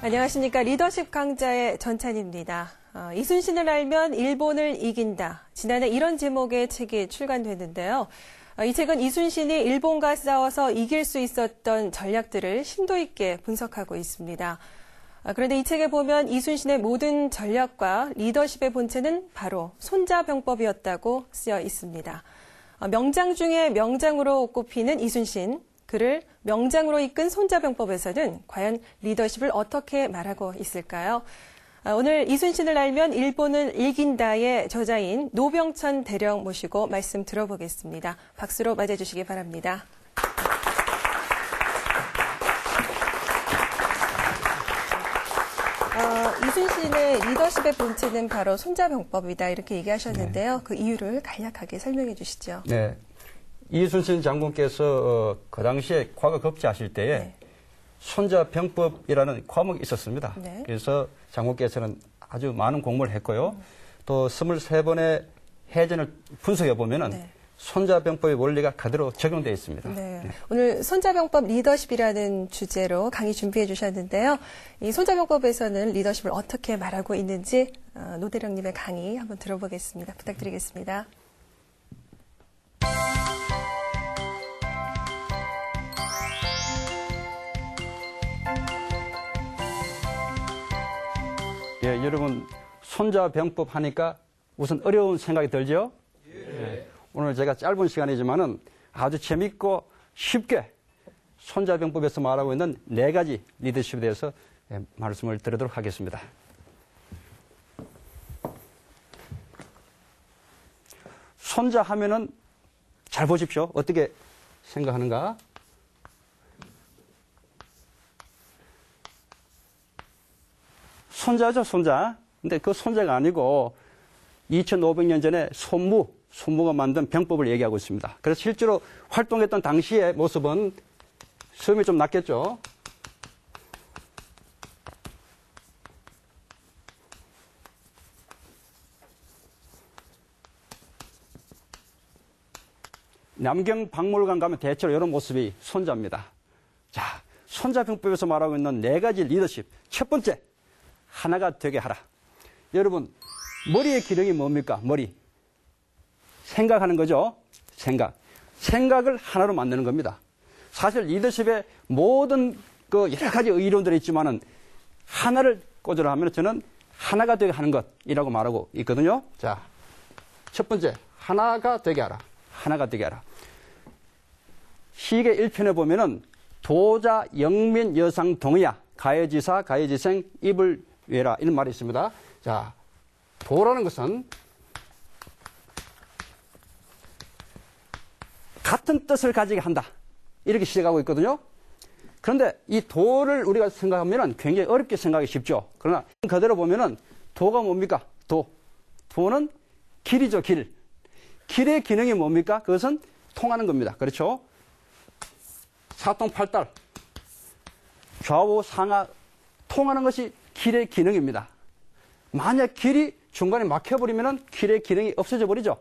안녕하십니까. 리더십 강자의 전찬입니다. 이순신을 알면 일본을 이긴다. 지난해 이런 제목의 책이 출간됐는데요. 이 책은 이순신이 일본과 싸워서 이길 수 있었던 전략들을 심도 있게 분석하고 있습니다. 그런데 이 책에 보면 이순신의 모든 전략과 리더십의 본체는 바로 손자병법이었다고 쓰여 있습니다. 명장 중에 명장으로 꼽히는 이순신, 그를 명장으로 이끈 손자병법에서는 과연 리더십을 어떻게 말하고 있을까요? 오늘 이순신을 알면 일본을 이긴다의 저자인 노병천 대령 모시고 말씀 들어보겠습니다. 박수로 맞아주시기 바랍니다. 이순신의 리더십의 본체는 바로 손자병법이다 이렇게 얘기하셨는데요. 그 이유를 간략하게 설명해 주시죠. 네. 이순신 장군께서 그 당시에 과거 급제하실 때에 손자병법이라는 과목이 있었습니다. 네. 그래서 장군께서는 아주 많은 공부를 했고요. 또 23번의 해전을 분석해 보면은 손자병법의 원리가 그대로 적용되어 있습니다. 네. 오늘 손자병법 리더십이라는 주제로 강의 준비해 주셨는데요. 이 손자병법에서는 리더십을 어떻게 말하고 있는지 노 대령님의 강의 한번 들어보겠습니다. 부탁드리겠습니다. 예, 여러분 손자병법 하니까 우선 어려운 생각이 들죠? 예. 오늘 제가 짧은 시간이지만은 아주 재밌고 쉽게 손자병법에서 말하고 있는 4가지 리더십에 대해서 말씀을 드리도록 하겠습니다. 손자 하면은 잘 보십시오. 어떻게 생각하는가? 손자죠, 손자. 근데 그 손자가 아니고 2500년 전에 손무가 만든 병법을 얘기하고 있습니다. 그래서 실제로 활동했던 당시의 모습은 수염이 좀 났겠죠. 남경박물관 가면 대체로 이런 모습이 손자입니다. 자, 손자병법에서 말하고 있는 4가지 리더십. 첫 번째, 하나가 되게 하라. 여러분, 머리의 기능이 뭡니까? 머리. 생각하는 거죠? 생각을 하나로 만드는 겁니다. 사실 리더십의 모든 여러 가지 의론들이 있지만은 하나를 꽂으라 하면 저는 하나가 되게 하는 것이라고 말하고 있거든요. 자, 첫 번째, 하나가 되게 하라. 하나가 되게 하라. 시계 1편에 보면은 도자, 영민, 여상, 동의야. 가해지사, 가해지생, 입을 외라. 이런 말이 있습니다. 자, 도라는 것은 같은 뜻을 가지게 한다. 이렇게 시작하고 있거든요. 그런데 이 도를 우리가 생각하면 굉장히 어렵게 생각하기 쉽죠. 그러나 그대로 보면은 도가 뭡니까? 도는 길이죠, 길. 길의 기능이 뭡니까? 그것은 통하는 겁니다. 그렇죠? 사통팔달. 좌우 상하 통하는 것이 길의 기능입니다. 만약 길이 중간에 막혀버리면 길의 기능이 없어져 버리죠.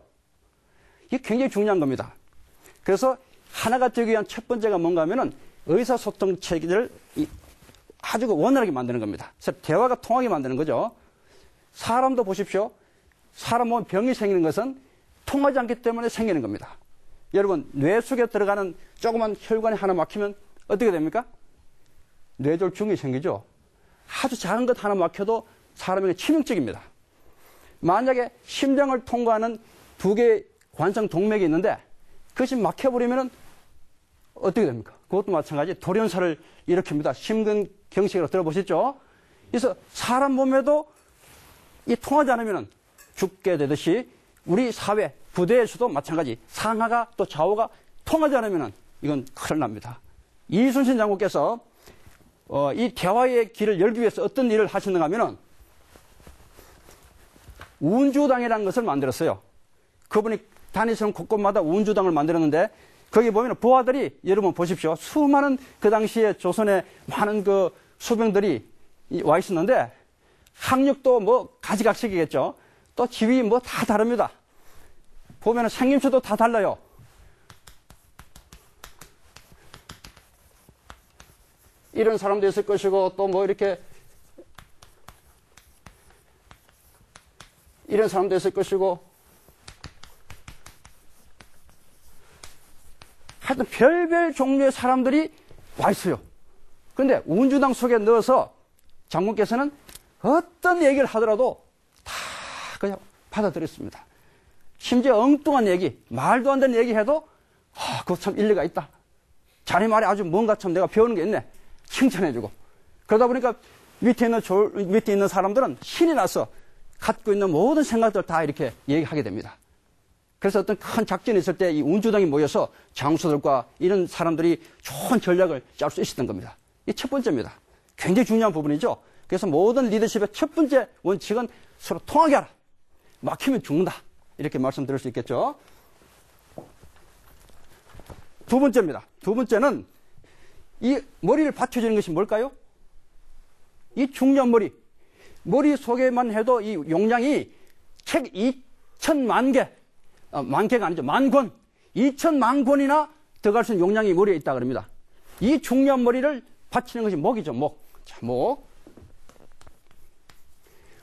이게 굉장히 중요한 겁니다. 그래서 하나가 되기 위한 첫 번째가 뭔가 하면은 의사소통 체계를 아주 원활하게 만드는 겁니다. 그래서 대화가 통하게 만드는 거죠. 사람도 보십시오. 사람 몸에 병이 생기는 것은 통하지 않기 때문에 생기는 겁니다. 여러분, 뇌 속에 들어가는 조그만 혈관이 하나 막히면 어떻게 됩니까? 뇌졸중이 생기죠. 아주 작은 것 하나 막혀도 사람에게 치명적입니다. 만약에 심장을 통과하는 2개의 관성 동맥이 있는데 그것이 막혀버리면 어떻게 됩니까? 그것도 마찬가지 돌연사를 일으킵니다. 심근경색으로 들어보셨죠? 그래서 사람 몸에도 이 통하지 않으면 죽게 되듯이 우리 사회, 부대에서도 마찬가지 상하가 또 좌우가 통하지 않으면 이건 큰일 납니다. 이순신 장군께서 이 대화의 길을 열기 위해서 어떤 일을 하셨는가 하면은 운주당이라는 것을 만들었어요. 그분이 다니시는 곳곳마다 운주당을 만들었는데 거기 보면 부하들이 여러분 보십시오. 수많은 그 당시에 조선의 많은 그 수병들이 와 있었는데 학력도 뭐 가지각색이겠죠. 또 지위 뭐 다 다릅니다. 보면 생김새도 다 달라요. 이런 사람도 있을 것이고 또 뭐 이렇게 이런 사람도 있을 것이고, 하여튼 별별 종류의 사람들이 와 있어요. 그런데 운주당 속에 넣어서 장군께서는 어떤 얘기를 하더라도 다 그냥 받아들였습니다. 심지어 엉뚱한 얘기, 말도 안 되는 얘기 해도 그거 참 일리가 있다. 자네 말에 아주 뭔가 참 내가 배우는 게 있네. 칭찬해주고. 그러다 보니까 밑에 있는 사람들은 신이 나서 갖고 있는 모든 생각들 다 이렇게 얘기하게 됩니다. 그래서 어떤 큰 작전이 있을 때 이 운주당이 모여서 장수들과 이런 사람들이 좋은 전략을 짤 수 있었던 겁니다. 이 첫 번째입니다. 굉장히 중요한 부분이죠. 그래서 모든 리더십의 첫 번째 원칙은 서로 통하게 하라. 막히면 죽는다. 이렇게 말씀드릴 수 있겠죠. 두 번째입니다. 두 번째는 이 머리를 받쳐주는 것이 뭘까요? 이 중요한 머리 속에만 해도 이 용량이 책 2천만 개, 만 개가 아니죠. 만 권, 2천만 권이나 들어갈 수 있는 용량이 머리에 있다 그럽니다. 이 중요한 머리를 받치는 것이 목이죠. 목. 자,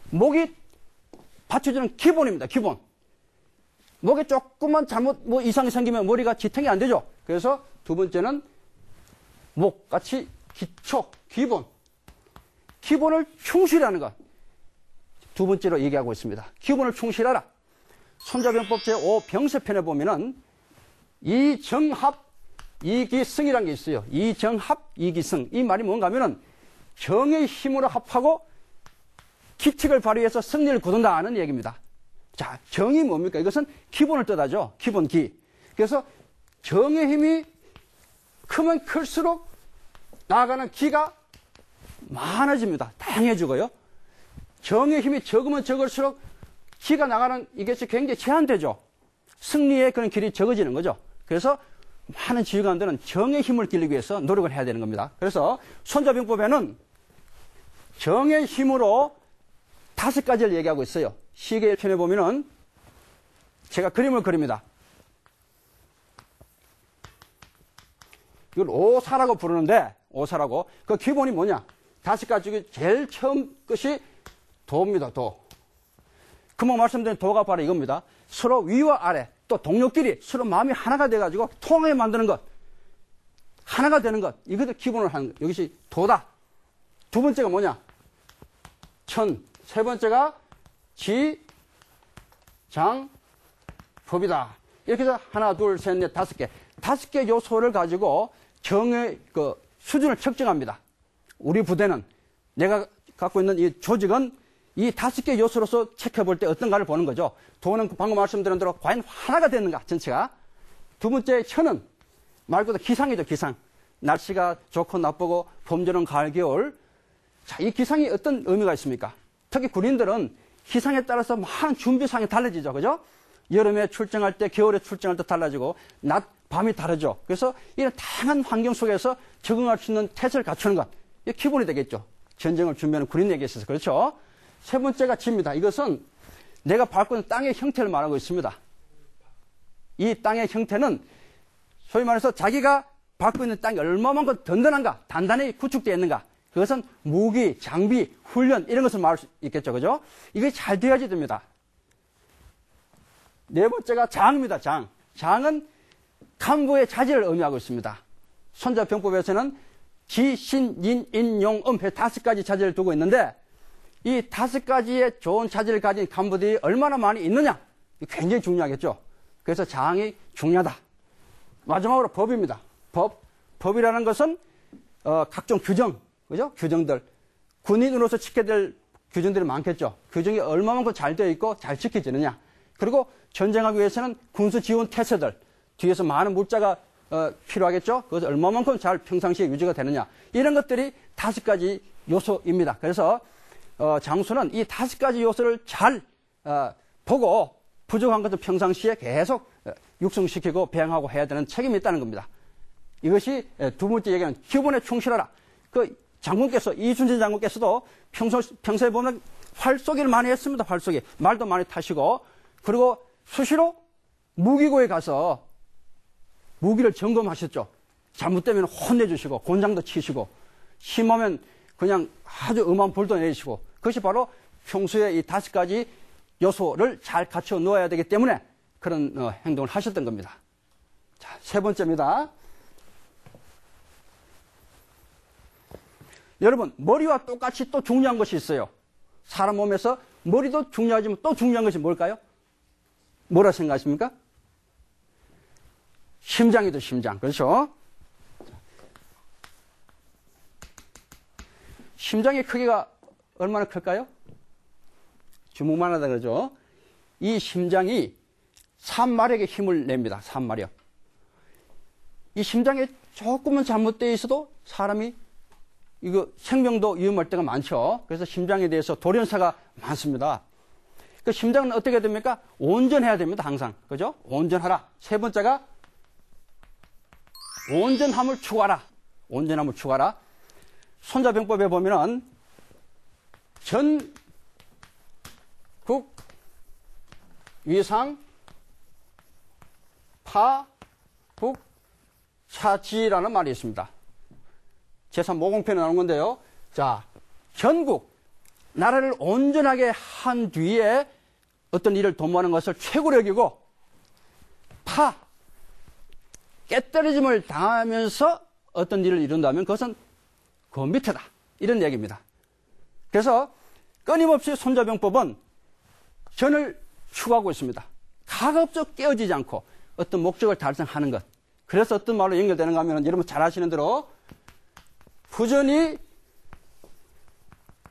목이 받쳐주는 기본입니다. 기본. 목에 조금만 잘못 이상이 생기면 머리가 지탱이 안 되죠. 그래서 두 번째는 목같이 기초, 기본을 충실히 하는 것. 두 번째로 얘기하고 있습니다. 기본을 충실하라. 손자병법 제5 병세편에 보면은 이정합, 이기승이라는 게 있어요. 이정합, 이기승. 이 말이 뭔가 하면은 정의 힘으로 합하고 기책을 발휘해서 승리를 거둔다는 얘기입니다. 자, 정이 뭡니까? 이것은 기본을 뜻하죠. 기본기. 그래서 정의 힘이 크면 클수록 나아가는 기가 많아집니다. 다양해지고요. 정의 힘이 적으면 적을수록 기가 나가는 이것이 굉장히 제한되죠. 승리의 그런 길이 적어지는 거죠. 그래서 많은 지휘관들은 정의 힘을 기르기 위해서 노력을 해야 되는 겁니다. 그래서 손자병법에는 정의 힘으로 5가지를 얘기하고 있어요. 시계 1편에 보면은 제가 그림을 그립니다. 이걸 오사라고 부르는데, 오사라고. 그 기본이 뭐냐? 5가지 중에 제일 처음 것이 도입니다, 도. 금방 말씀드린 도가 바로 이겁니다. 서로 위와 아래, 또 동료끼리 서로 마음이 하나가 돼가지고 통하게 만드는 것. 하나가 되는 것. 이것을 기본으로 하는 것. 이것이 도다. 두 번째가 뭐냐? 천. 세 번째가 지, 장, 법이다. 이렇게 해서 하나, 둘, 셋, 넷, 5개. 5개 요소를 가지고 정의 수준을 측정합니다. 우리 부대는, 내가 갖고 있는 이 조직은 이 5개 요소로서 체크해 때 어떤가를 보는 거죠. 도는 방금 말씀드린 대로 과연 하나가 됐는가, 전체가. 두 번째, 천은 말 그대로 기상이죠, 기상. 날씨가 좋고 나쁘고 봄, 여름, 가을, 겨울. 자, 이 기상이 어떤 의미가 있습니까? 특히 군인들은 기상에 따라서 많은 준비상이 달라지죠. 그죠? 여름에 출정할 때, 겨울에 출정할 때 달라지고, 낮, 밤이 다르죠. 그래서 이런 다양한 환경 속에서 적응할 수 있는 태세를 갖추는 것. 이게 기본이 되겠죠. 전쟁을 준비하는 군인에게 있어서. 그렇죠? 세 번째가 지입니다. 이것은 내가 밟고 있는 땅의 형태를 말하고 있습니다. 이 땅의 형태는 소위 말해서 자기가 밟고 있는 땅이 얼마만큼 든든한가, 단단히 구축되어 있는가. 그것은 무기, 장비, 훈련 이런 것을 말할 수 있겠죠. 그죠? 이게 잘 되어야지 됩니다. 네 번째가 장입니다. 장. 장은 간부의 자질을 의미하고 있습니다. 손자병법에서는 지, 신, 인, 인, 용, 음 5가지 자질을 두고 있는데 이 5가지의 좋은 자질을 가진 간부들이 얼마나 많이 있느냐? 굉장히 중요하겠죠. 그래서 장이 중요하다. 마지막으로 법입니다. 법이라는 것은 각종 규정, 그죠? 규정들. 군인으로서 지켜야 될 규정들이 많겠죠. 규정이 얼마만큼 잘 되어 있고 잘 지켜지느냐. 그리고 전쟁하기 위해서는 군수 지원 태세들. 뒤에서 많은 물자가 필요하겠죠. 그것을 얼마만큼 잘 평상시에 유지가 되느냐. 이런 것들이 5가지 요소입니다. 그래서 장수는 이 5가지 요소를 잘 보고 부족한 것을 평상시에 계속 육성시키고 배양하고 해야 되는 책임이 있다는 겁니다. 이것이 두 번째 얘기는 기본에 충실하라. 그 장군께서, 이순신 장군께서도 평소에 보면 활쏘기를 많이 했습니다. 활쏘기. 말도 많이 타시고, 그리고 수시로 무기고에 가서 무기를 점검하셨죠. 잘못되면 혼내주시고, 곤장도 치시고, 심하면 그냥 아주 엄한 불도 내리시고, 그것이 바로 평소에 이 5가지 요소를 잘 갖춰 놓아야 되기 때문에 그런 행동을 하셨던 겁니다. 자, 세 번째입니다. 여러분, 머리와 똑같이 또 중요한 것이 있어요. 사람 몸에서 머리도 중요하지만 또 중요한 것이 뭘까요? 뭐라 생각하십니까? 심장이죠, 심장. 그렇죠? 심장의 크기가 얼마나 클까요? 주먹만 하다 그러죠. 이 심장이 3마력의 힘을 냅니다. 3마력. 이 심장에 조금은 잘못되어 있어도 사람이 이거 생명도 위험할 때가 많죠. 그래서 심장에 대해서 돌연사가 많습니다. 그 심장은 어떻게 됩니까? 온전해야 됩니다. 항상. 그죠? 온전하라. 세 번째가 온전함을 추구하라. 온전함을 추구하라. 손자병법에 보면은 전국 위상 파국 차지라는 말이 있습니다. 제3모공편에 나오는 건데요. 자, 전국 나라를 온전하게 한 뒤에 어떤 일을 도모하는 것을 최고로 여기고 깨떨어짐을 당하면서 어떤 일을 이룬다면 그것은 그 밑에다. 이런 얘기입니다. 그래서 끊임없이 손자병법은 전을 추구하고 있습니다. 가급적 깨어지지 않고 어떤 목적을 달성하는 것. 그래서 어떤 말로 연결되는가 하면 여러분 잘 아시는 대로 부전이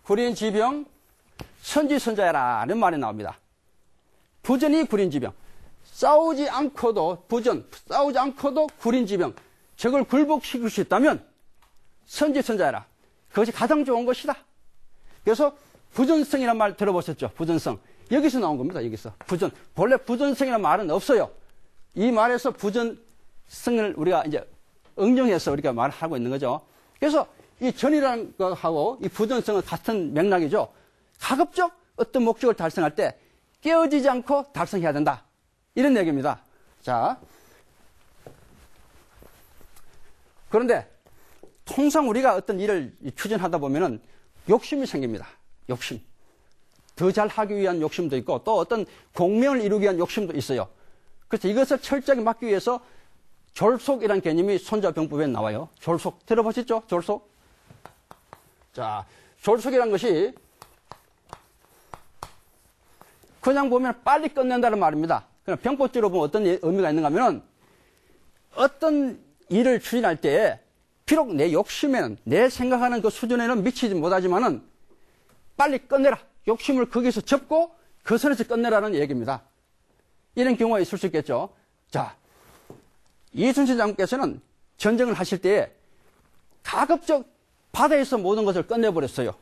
구린지병 선지선자야라는 말이 나옵니다. 부전이 구린지병. 싸우지 않고도 구린지병. 적을 굴복시킬 수 있다면 선지선자야라. 그것이 가장 좋은 것이다. 그래서 부전성이라는 말 들어보셨죠? 부전성. 여기서 나온 겁니다. 여기서. 부전. 본래 부전성이라는 말은 없어요. 이 말에서 부전성을 우리가 이제 응용해서 우리가 말하고 있는 거죠. 그래서 이 전이라는 것하고 이 부전성은 같은 맥락이죠. 가급적 어떤 목적을 달성할 때 깨어지지 않고 달성해야 된다. 이런 얘기입니다. 자. 그런데 통상 우리가 어떤 일을 추진하다 보면은 욕심이 생깁니다. 욕심. 더 잘하기 위한 욕심도 있고 또 어떤 공명을 이루기 위한 욕심도 있어요. 그래서 이것을 철저하게 막기 위해서 졸속이라는 개념이 손자병법에 나와요. 졸속. 들어보셨죠? 졸속. 자, 졸속이라는 것이 그냥 보면 빨리 끝낸다는 말입니다. 그냥 병법적으로 보면 어떤 의미가 있는가 하면 어떤 일을 추진할 때 비록 내 욕심에는 내 생각하는 그 수준에는 미치지 못하지만은 빨리 끝내라. 욕심을 거기서 접고 그 선에서 끝내라는 얘기입니다. 이런 경우가 있을 수 있겠죠. 자, 이순신 장군께서는 전쟁을 하실 때에 가급적 바다에서 모든 것을 끝내버렸어요.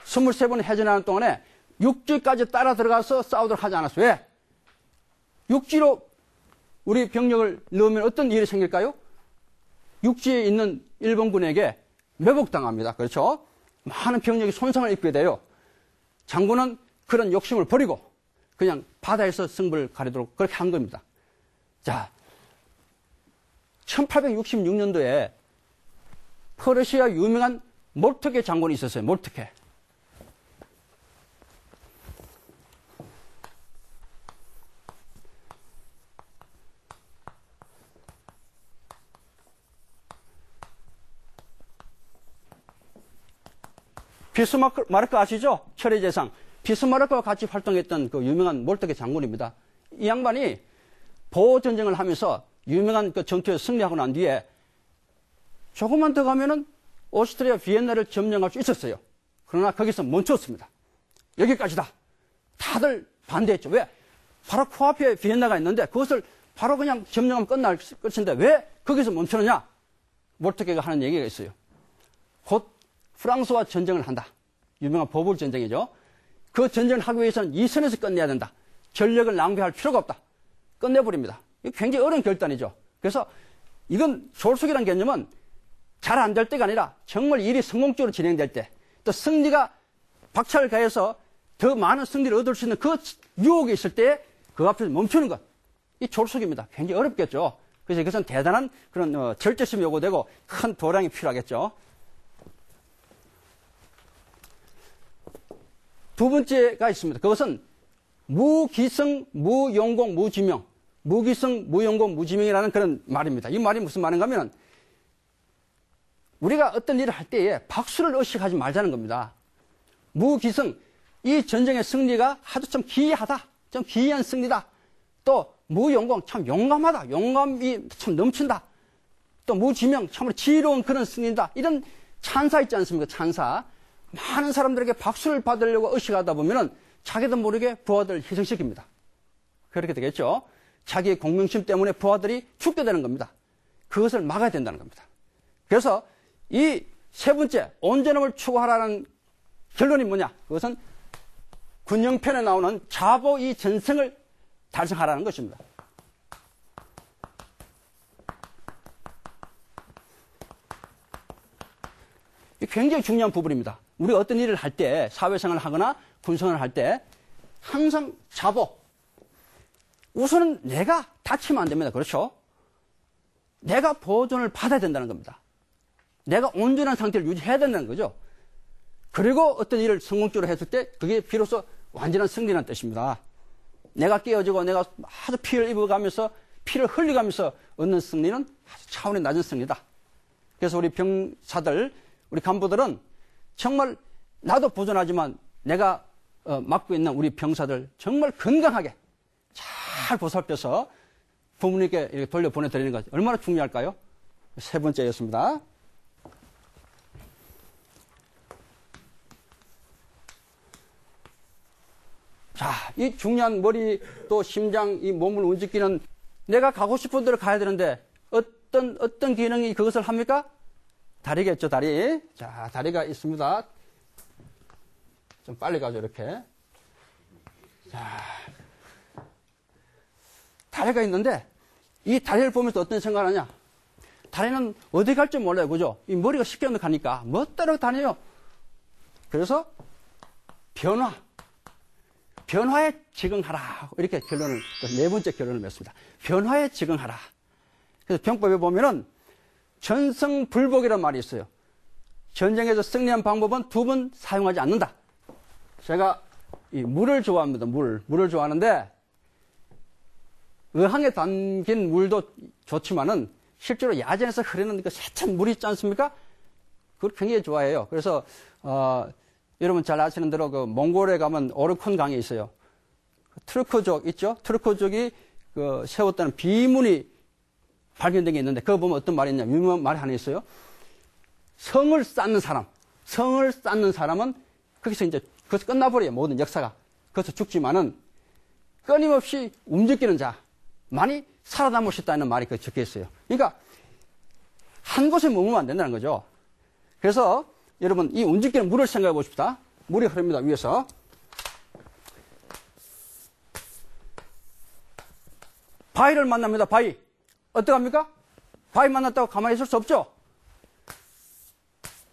23번 해전하는 동안에 육지까지 따라 들어가서 싸우도록 하지 않았어요. 왜? 육지로 우리 병력을 넣으면 어떤 일이 생길까요? 육지에 있는 일본군에게 매복당합니다. 그렇죠? 많은 병력이 손상을 입게 돼요. 장군은 그런 욕심을 버리고 그냥 바다에서 승부를 가리도록 그렇게 한 겁니다. 자, 1866년도에 퍼르시아 유명한 몰트케 장군이 있었어요. 몰트케. 비스마르크 아시죠? 철의 재상. 비스마르크와 같이 활동했던 그 유명한 몰트케 장군입니다. 이 양반이 보호전쟁을 하면서 유명한 그 전투에 승리하고 난 뒤에 조금만 더 가면은 오스트리아 비엔나를 점령할 수 있었어요. 그러나 거기서 멈췄습니다. 여기까지다. 다들 반대했죠. 왜? 바로 코앞에 비엔나가 있는데 그것을 바로 그냥 점령하면 끝날 것인데 왜 거기서 멈추느냐? 몰트케가 하는 얘기가 있어요. 곧 프랑스와 전쟁을 한다. 유명한 보불 전쟁이죠. 그 전쟁을 하기 위해서는 이 선에서 끝내야 된다. 전력을 낭비할 필요가 없다. 끝내버립니다. 이거 굉장히 어려운 결단이죠. 그래서 이건 졸속이라는 개념은 잘 안 될 때가 아니라 정말 일이 성공적으로 진행될 때 또 승리가 박차를 가해서 더 많은 승리를 얻을 수 있는 그 유혹이 있을 때 그 앞에서 멈추는 것. 이 졸속입니다. 굉장히 어렵겠죠. 그래서 이것은 대단한 그런 절제심이 요구되고 큰 도량이 필요하겠죠. 두 번째가 있습니다. 그것은 무기성, 무용공, 무지명. 무기성, 무용공, 무지명이라는 그런 말입니다. 이 말이 무슨 말인가 하면 우리가 어떤 일을 할 때에 박수를 의식하지 말자는 겁니다. 무기성, 이 전쟁의 승리가 아주 좀 기이하다. 좀 기이한 승리다. 또 무용공, 참 용감하다. 용감이 참 넘친다. 또 무지명, 참으로 지혜로운 그런 승리다. 이런 찬사 있지 않습니까? 찬사. 많은 사람들에게 박수를 받으려고 의식하다 보면은 자기도 모르게 부하들을 희생시킵니다. 그렇게 되겠죠. 자기의 공명심 때문에 부하들이 죽게 되는 겁니다. 그것을 막아야 된다는 겁니다. 그래서 이 세 번째, 온전함을 추구하라는 결론이 뭐냐? 그것은 군영편에 나오는 자보 이 전승을 달성하라는 것입니다. 이 굉장히 중요한 부분입니다. 우리가 어떤 일을 할 때, 사회생활을 하거나 군생활을 할 때 항상 자보. 우선은 내가 다치면 안 됩니다. 그렇죠? 내가 보존을 받아야 된다는 겁니다. 내가 온전한 상태를 유지해야 된다는 거죠. 그리고 어떤 일을 성공적으로 했을 때 그게 비로소 완전한 승리라는 뜻입니다. 내가 깨어지고 내가 아주 피를 입어가면서 피를 흘려가면서 얻는 승리는 아주 차원이 낮은 승리다. 그래서 우리 병사들, 우리 간부들은 정말 나도 보존하지만 내가 맡고 있는 우리 병사들 정말 건강하게 잘 보살펴서 부모님께 이렇게 돌려보내드리는 것 얼마나 중요할까요? 세 번째였습니다. 자, 이 중요한 머리 또 심장, 이 몸을 움직이는 내가 가고 싶은 데로 가야 되는데 어떤 기능이 그것을 합니까? 다리겠죠, 다리. 자, 다리가 있습니다. 좀 빨리 가죠, 이렇게. 자, 다리가 있는데 이 다리를 보면서 어떤 생각을 하냐? 다리는 어디 갈지 몰라요, 그죠? 이 머리가 쉽게 가니까 멋대로 다녀요. 그래서 변화에 적응하라. 이렇게 결론을, 네 번째 결론을 맺습니다. 변화에 적응하라. 그래서 병법에 보면은 전승불복이라는 말이 있어요. 전쟁에서 승리한 방법은 두 번 사용하지 않는다. 제가 이 물을 좋아합니다. 물을 좋아하는데 의항에 담긴 물도 좋지만은 실제로 야전에서 흐르는 그 세찬 물이 있지 않습니까? 그걸 굉장히 좋아해요. 그래서 여러분 잘 아시는 대로 그 몽골에 가면 오르콘 강이 있어요. 트르크족 있죠? 트르크족이 그 세웠다는 비문이 발견된 게 있는데 그거 보면 어떤 말이 있냐? 유명한 말이 하나 있어요. 성을 쌓는 사람은 거기서 이제 그것이 끝나버려요. 모든 역사가. 그것서 죽지만은 끊임없이 움직이는 자만이 살아남을 수 있다는 말이 그 적혀 있어요. 그러니까 한 곳에 머무면 안 된다는 거죠. 그래서 여러분 이 움직이는 물을 생각해 보십시다. 물이 흐릅니다. 위에서. 바위를 만납니다. 바위. 어떡합니까? 바위 만났다고 가만히 있을 수 없죠.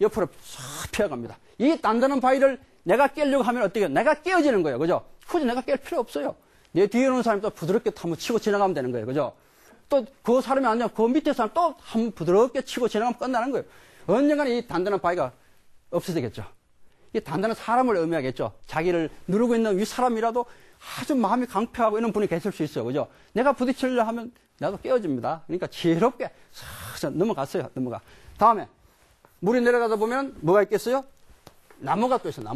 옆으로 싹 피어갑니다. 이 단단한 바위를 내가 깨려고 하면 어떻게 해요? 내가 깨어지는 거예요. 그죠? 굳이 내가 깰 필요 없어요. 내 뒤에 오는 사람이 또 부드럽게 한번 치고 지나가면 되는 거예요. 그죠? 또 그 사람이 아니라 그 밑에 사람 또 한번 부드럽게 치고 지나가면 끝나는 거예요. 언젠가는 이 단단한 바위가 없어지겠죠. 이 단단한 사람을 의미하겠죠. 자기를 누르고 있는 위 사람이라도 아주 마음이 강팍하고 이런 분이 계실 수 있어요. 그죠? 내가 부딪히려 하면 나도 깨어집니다. 그러니까 지혜롭게 싹 넘어갔어요. 다음에 물이 내려가다 보면 뭐가 있겠어요? 나무가 또 있어요.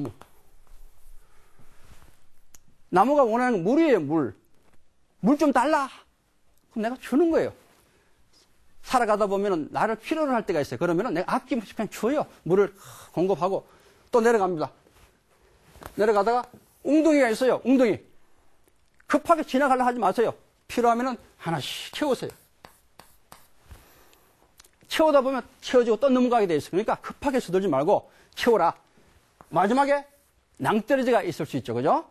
나무가 원하는 건 물이에요. 물 좀 달라. 그럼 내가 주는 거예요. 살아가다 보면 나를 필요로 할 때가 있어요. 그러면 내가 아낌없이 그냥 줘요. 물을 공급하고 또 내려갑니다. 내려가다가 웅덩이가 있어요. 웅덩이. 급하게 지나가려 하지 마세요. 필요하면 하나씩 채우세요. 채우다 보면 채워지고 또 넘어가게 돼 있어요. 그러니까 급하게 서둘지 말고 채워라. 마지막에 낭떠러지가 있을 수 있죠. 그죠?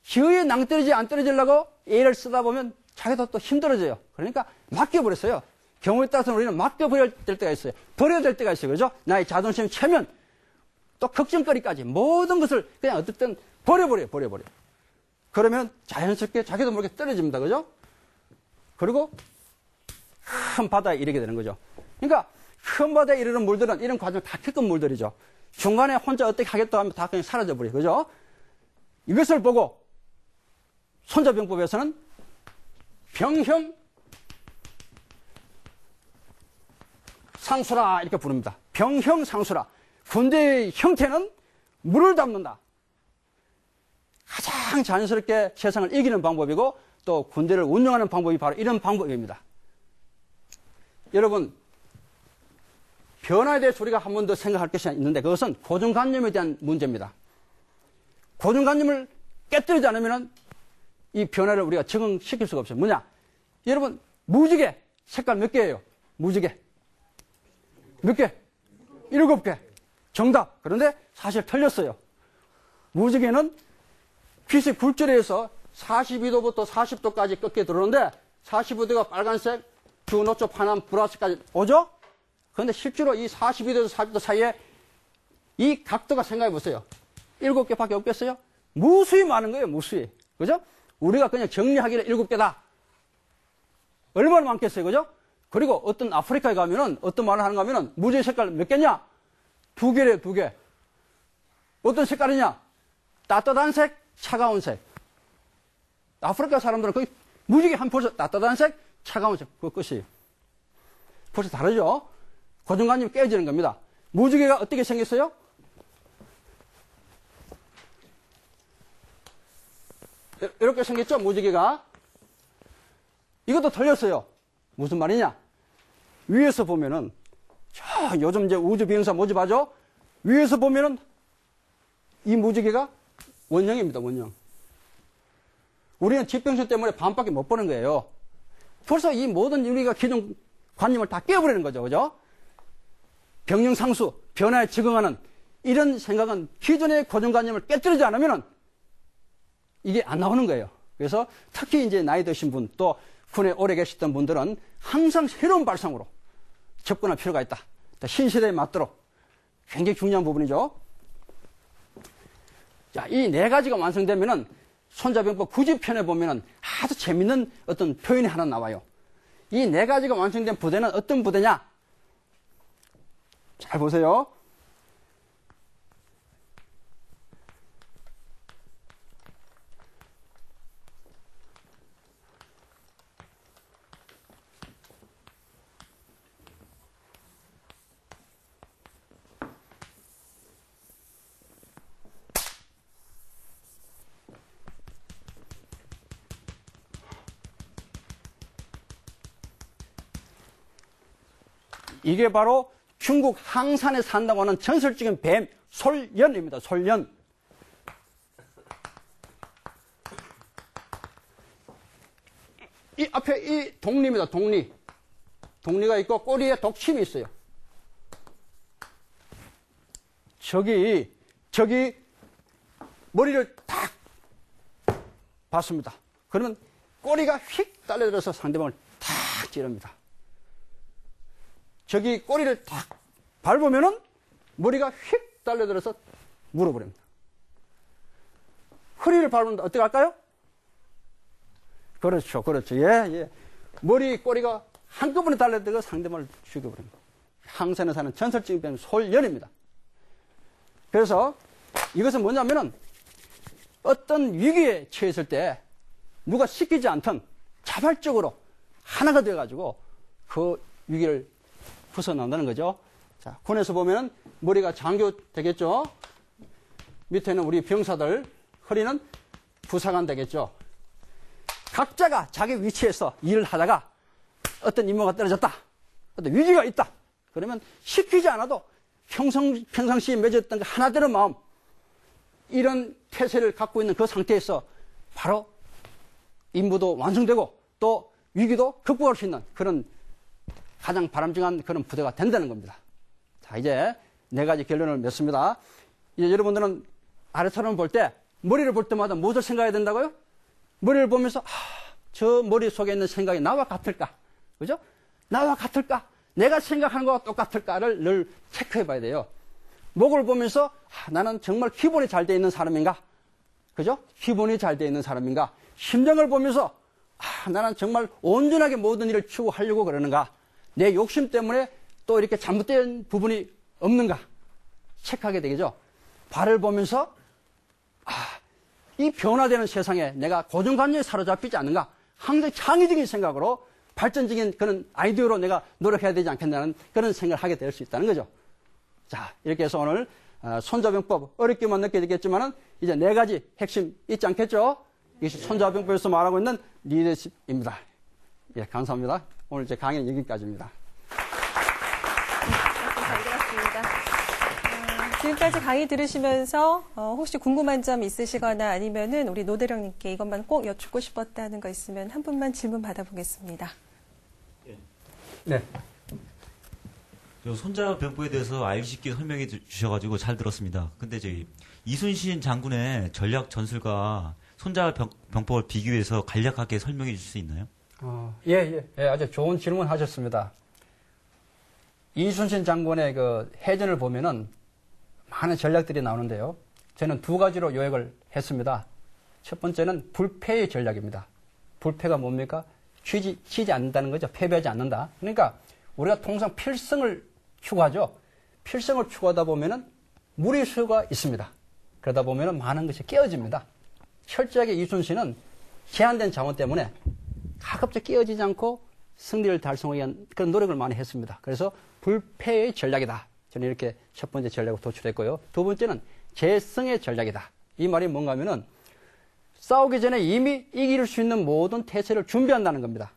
기어이 낭떠러지 안 떨어지려고 애를 쓰다 보면 자기도 또 힘들어져요. 그러니까 맡겨버렸어요. 경우에 따라서는 우리는 맡겨버려야 될 때가 있어요. 버려야 될 때가 있어요. 그죠? 나의 자존심이 채면 또 걱정거리까지 모든 것을 그냥 어쨌든 버려버려요. 그러면 자연스럽게 자기도 모르게 떨어집니다. 그죠? 그리고 큰 바다에 이르게 되는 거죠. 그러니까 큰 바다에 이르는 물들은 이런 과정 다 겪은 물들이죠. 중간에 혼자 어떻게 하겠다 하면 다 그냥 사라져버려요. 그죠? 이것을 보고 손자병법에서는 병형 상수라 이렇게 부릅니다. 병형 상수라. 군대의 형태는 물을 담는다. 가장 자연스럽게 세상을 이기는 방법이고 또 군대를 운영하는 방법이 바로 이런 방법입니다. 여러분, 변화에 대해서 우리가 한 번 더 생각할 것이 있는데 그것은 고정관념에 대한 문제입니다. 고정관념을 깨뜨리지 않으면 이 변화를 우리가 적응시킬 수가 없어요. 뭐냐? 여러분, 무지개 색깔 몇 개예요? 무지개 몇 개? 7개. 정답. 그런데 사실 틀렸어요. 무지개는 빛이 굴절해서 42도부터 40도까지 꺾여 들어오는데 45도가 빨간색, 주노초, 파남, 보라색까지 오죠? 그런데 실제로 이 42도에서 40도 사이에 이 각도가 생각해 보세요. 7개밖에 없겠어요? 무수히 많은 거예요, 무수히. 그죠? 우리가 그냥 정리하기를 7개다. 얼마나 많겠어요, 그죠? 그리고 어떤 아프리카에 가면은 어떤 말을 하는가 하면은 무지개 색깔 몇 개냐? 2개래요, 2개. 어떤 색깔이냐? 따뜻한 색, 차가운 색. 아프리카 사람들은 거의 무지개 한 벌써 따뜻한 색, 차가운 색. 그거 끝이에요. 벌써 다르죠? 고정관념이 깨지는 겁니다. 무지개가 어떻게 생겼어요? 이렇게 생겼죠? 무지개가. 이것도 틀렸어요. 무슨 말이냐? 위에서 보면은, 요즘 이제 우주 비행사 모집하죠? 위에서 보면은 이 무지개가 원형입니다, 원형. 우리는 지평선 때문에 반밖에 못 보는 거예요. 벌써 이 모든 우리가 기존 관념을 다 깨버리는 거죠, 그죠? 병영상수, 변화에 적응하는 이런 생각은 기존의 고정관념을 깨뜨리지 않으면은 이게 안 나오는 거예요. 그래서 특히 이제 나이 드신 분, 또 군에 오래 계셨던 분들은 항상 새로운 발상으로 접근할 필요가 있다. 신시대에 맞도록 굉장히 중요한 부분이죠. 자, 이 4가지가 완성되면은 손자병법 9지편에 보면은 아주 재밌는 어떤 표현이 하나 나와요. 이 4가지가 완성된 부대는 어떤 부대냐? 잘 보세요. 이게 바로 중국 항산에 산다고 하는 전설적인 뱀 솔연입니다. 솔연. 이 앞에 이 독리입니다. 독리. 독리가 있고 꼬리에 독침이 있어요. 저기 머리를 탁 봤습니다. 그러면 꼬리가 휙 달려들어서 상대방을 탁 찌릅니다. 저기 꼬리를 탁 밟으면은 머리가 휙 달려들어서 물어버립니다. 허리를 밟으면 어떻게 할까요? 그렇죠, 그렇죠. 예. 머리, 꼬리가 한꺼번에 달려들어서 상대방을 죽여버립니다. 항산에 사는 전설적인 뱀 솔연입니다. 그래서 이것은 뭐냐면은 어떤 위기에 처했을 때 누가 시키지 않던 자발적으로 하나가 되어가지고 그 위기를 벗어난다는 거죠. 자, 군에서 보면은 머리가 장교 되겠죠. 밑에는 우리 병사들, 허리는 부사관 되겠죠. 각자가 자기 위치에서 일을 하다가 어떤 임무가 떨어졌다. 어떤 위기가 있다. 그러면 시키지 않아도 평상시에 맺었던 그 하나되는 마음, 이런 태세를 갖고 있는 그 상태에서 바로 임무도 완성되고 또 위기도 극복할 수 있는 그런 가장 바람직한 그런 부대가 된다는 겁니다. 자, 이제 4가지 결론을 맺습니다. 이제 여러분들은 아래사람을 볼 때 머리를 볼 때마다 무엇을 생각해야 된다고요? 머리를 보면서 저 머리 속에 있는 생각이 나와 같을까? 그죠? 나와 같을까? 내가 생각하는 거와 똑같을까를 늘 체크해 봐야 돼요. 목을 보면서 나는 정말 기본이 잘 돼 있는 사람인가? 그죠? 기본이 잘 돼 있는 사람인가? 심정을 보면서 나는 정말 온전하게 모든 일을 추구하려고 그러는가? 내 욕심 때문에 또 이렇게 잘못된 부분이 없는가? 체크하게 되겠죠? 발을 보면서 이 변화되는 세상에 내가 고정관념에 사로잡히지 않는가, 항상 창의적인 생각으로 발전적인 그런 아이디어로 내가 노력해야 되지 않겠냐는 그런 생각을 하게 될 수 있다는 거죠. 자, 이렇게 해서 오늘 손자병법 어렵게만 느껴지겠지만은 이제 4가지 핵심 있지 않겠죠? 이것이 손자병법에서 말하고 있는 리더십입니다. 예, 감사합니다. 오늘 제 강의는 여기까지입니다. 잘 들었습니다. 지금까지 강의 들으시면서 혹시 궁금한 점 있으시거나 아니면은 우리 노대령님께 이것만 꼭 여쭙고 싶었다는 거 있으면 한 분만 질문 받아보겠습니다. 네. 손자병법에 대해서 알기 쉽게 설명해 주셔가지고 잘 들었습니다. 근데 저희 이순신 장군의 전략 전술과 손자병법을 비교해서 간략하게 설명해 주실 수 있나요? 예, 아주 좋은 질문 하셨습니다. 이순신 장군의 그 해전을 보면은 많은 전략들이 나오는데요. 저는 2가지로 요약을 했습니다. 첫 번째는 불패의 전략입니다. 불패가 뭡니까? 지지 않는다는 거죠. 패배하지 않는다. 그러니까 우리가 통상 필승을 추구하죠. 필승을 추구하다 보면은 무리수가 있습니다. 그러다 보면은 많은 것이 깨어집니다. 철저하게 이순신은 제한된 자원 때문에 가급적 깨어지지 않고 승리를 달성하기 위한 그런 노력을 많이 했습니다. 그래서 불패의 전략이다. 저는 이렇게 첫 번째 전략을 도출했고요. 2번째는 재승의 전략이다. 이 말이 뭔가 하면은 싸우기 전에 이미 이길 수 있는 모든 태세를 준비한다는 겁니다.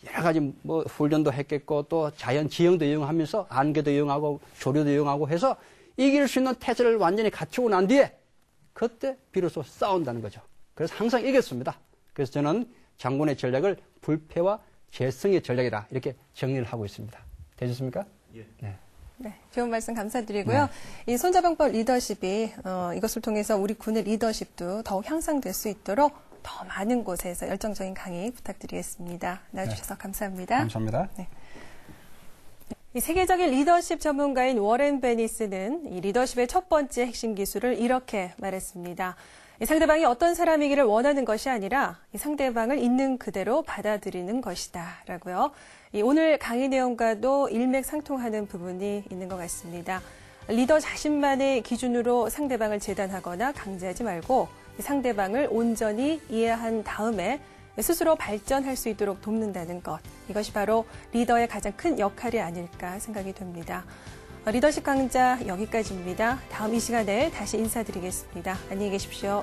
여러 가지 훈련도 했겠고 또 자연 지형도 이용하면서 안개도 이용하고 조류도 이용하고 해서 이길 수 있는 태세를 완전히 갖추고 난 뒤에 그때 비로소 싸운다는 거죠. 그래서 항상 이겼습니다. 그래서 저는 장군의 전략을 불패와 재승의 전략이다. 이렇게 정리를 하고 있습니다. 되셨습니까? 예. 네. 네, 좋은 말씀 감사드리고요. 이 손자병법 리더십이 이것을 통해서 우리 군의 리더십도 더욱 향상될 수 있도록 더 많은 곳에서 열정적인 강의 부탁드리겠습니다. 나와주셔서 감사합니다. 감사합니다. 네. 이 세계적인 리더십 전문가인 워렌 베니스는 이 리더십의 첫 번째 핵심 기술을 이렇게 말했습니다. 이 상대방이 어떤 사람이기를 원하는 것이 아니라 이 상대방을 있는 그대로 받아들이는 것이다. 라고요. 이 오늘 강의 내용과도 일맥상통하는 부분이 있는 것 같습니다. 리더 자신만의 기준으로 상대방을 재단하거나 강제하지 말고 이 상대방을 온전히 이해한 다음에 스스로 발전할 수 있도록 돕는다는 것. 이것이 바로 리더의 가장 큰 역할이 아닐까 생각이 됩니다. 리더십 강좌 여기까지입니다. 다음 이 시간에 다시 인사드리겠습니다. 안녕히 계십시오.